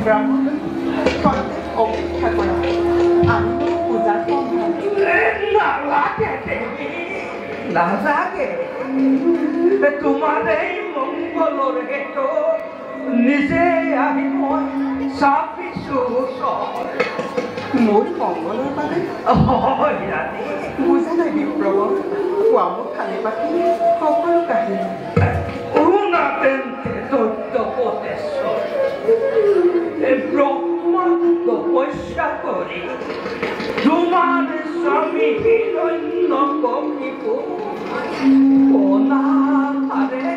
ব্ৰাহ্মণ অপেক্ষা কৰা আমি পূজাৰ না লাগে তোমাৰ এই মঙ্গলৰ হেতু নিজে আহি মই চাপিছো মোৰ মঙ্গলৰ বাবে বুজা নাই বিপ্লৱ কোৱা মোক খালি পাতি সকলো কাহিনী উনাতেন্তে দৈত্যপতেশ্বৰ ব্ৰহ্মা তপস্যা কৰি তোমাৰ স্বামী হিৰণ্য কশিপু অনাথাৰে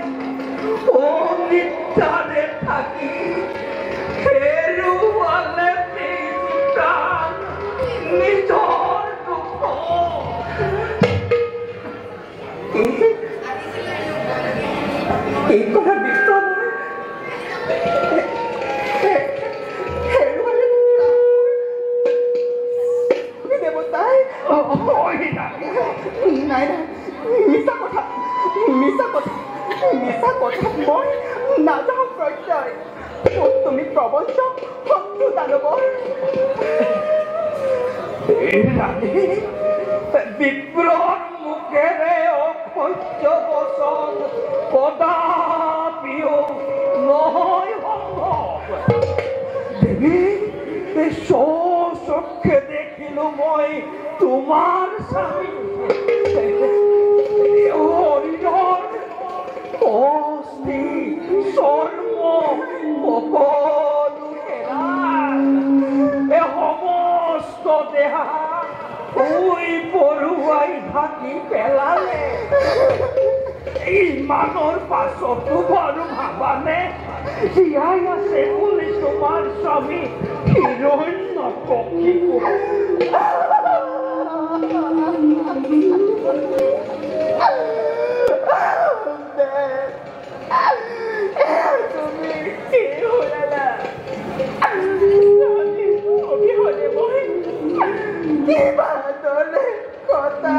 অনিদ্ৰাৰে থাকি হেৰুৱালে প্ৰাণ নিজৰ দুখ এই কথা বিপ্লৱ দেৱতাই নাই নাই মিছা কথা মিছা কথা মিছা কথা মই নাযাওঁ প্ৰত্যয় তুমি প্ৰবঞ্চক শত্ৰু দানৱৰ বিপ্ৰৰ মুখেৰে অসহ্য বচন কদাপিও নহয় সম্ভৱ দেৱী স্বচক্ষে দেখিলো মই তোমাৰ স্বামী শৰীৰৰ অস্থি চৰ্ম সকলো হেৰাই সমস্ত দেহা শুই পৰুৱাই ঢাকি পেলালে ইমানৰ পাছতো বাৰু ভাবানে জীয়াই আছে বুলি তোমাৰ স্বামী হিৰণ্য কশিপু তুমি কি হলালা অবিহনে মই কিবা দলে কথা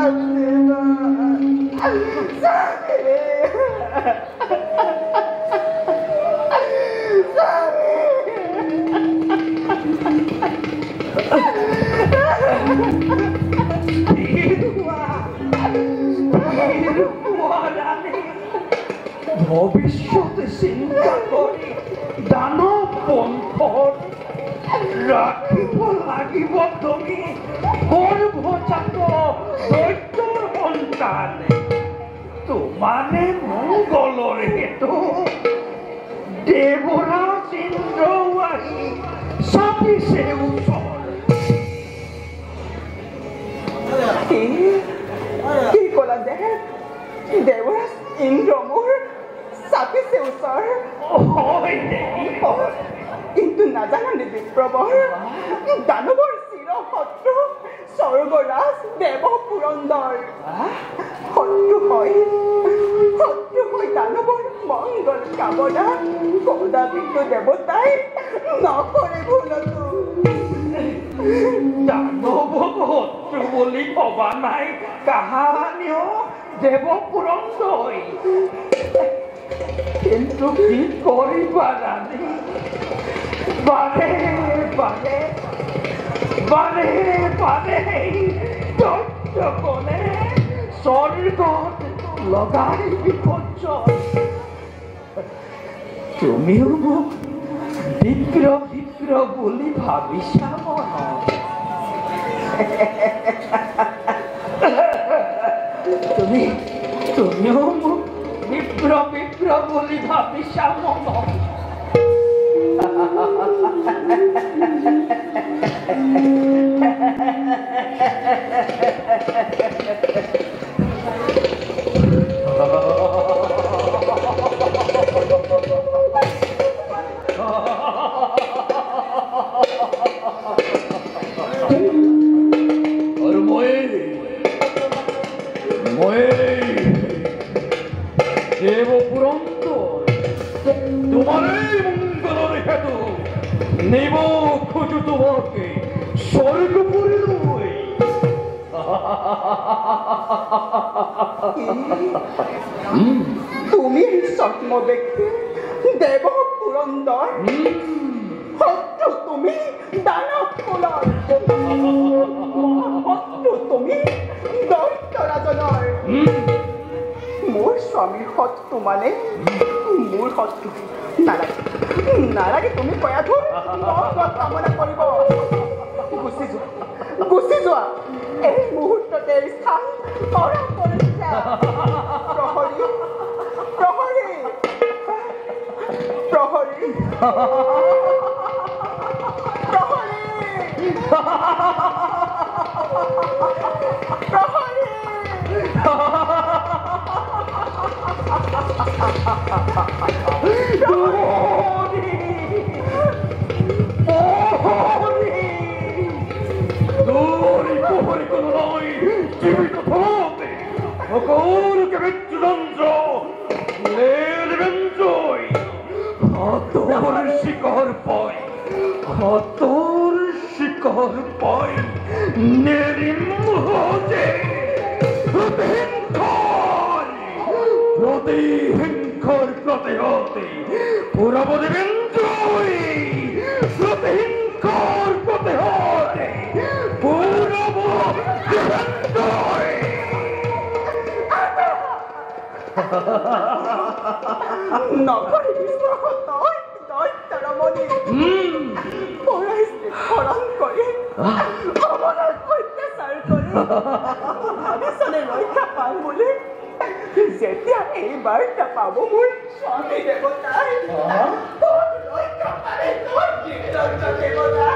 ভবিষ্যতে চিন্তা কৰি দানৱ পন্থৰ ৰাখিব লাগিব তুমি গৰ্ভজাত দৈত্যৰ সন্তান তোমাৰে মংগলৰ হেতু দেৱৰাজ ইন্দ্ৰ আহি চাপিছে ওচৰ কি ক'লা যে দেৱৰাজ ইন্দ্ৰ মোৰ চাপিছে ওচৰ কিন্তু নাজানানে বিপ্ৰৱৰ দানৱৰ চিৰ শত্ৰু স্বৰ্গৰাজ দেৱ পুৰন্দৰ শত্ৰু হৈ দানৱৰ মংগল কামনা কদাপিতো দেৱতাই নকৰে ভুলতো দানৱ শত্ৰু বুলি ভবা নাই কাহানিও দেৱ পুৰন্দৰ কিন্তু কি কৰিবা ৰাণী বাৰে বাৰে বাৰে বাৰে দৈত্যকণে স্বৰ্গত লগাই বিপৰ্যয় তুমিও মোক বিপ্ৰ বিপ্ৰ বুলি ভাবিছা মনত তুমিও মোক বিপ্ৰ বিপ্ৰ বুলি ভাবিছা মনত আৰু মই দেৱ পুৰন্দৰ তোমাৰ এই মংগলৰ হেতু নিব খোজো তোমাকে স্বৰ্গপুৰে নয় তুমি স্বপ্ন ব্যক্তি দেব পুৰন্দৰ শত্ৰু তুমি দানৱ কুলৰ শত্ৰু তুমি দৈত্যৰাজনৰ মোৰ স্বামীৰ শত্ৰু মানে মোৰ শত্ৰু নালাগে নালাগে তুমি কয়াটো কামনা কৰিব গুচি যোৱা এই মুহূৰ্ততে স্থান কৰা কৰিছা প্ৰহৰী প্ৰহৰী প্ৰহৰী শিকৰ পাই নেৰিমহতে প্ৰতিহিংসৰ প্ৰতিহতে পুৰব দেবেন জয় প্ৰতিহিংসৰ প্ৰতিহতে পুৰব দেবেন জয় নকৰিবি তই দৈত্যৰমণি হৰণ কৰি অৱনত অত্যাচাৰ কৰি ভাবিছনে ৰক্ষা পাম বুলি যেতিয়া এই বাৰ্তা পাব মোৰ স্বামী দেৱতাই ৰক্ষা পালে তই দেৱতা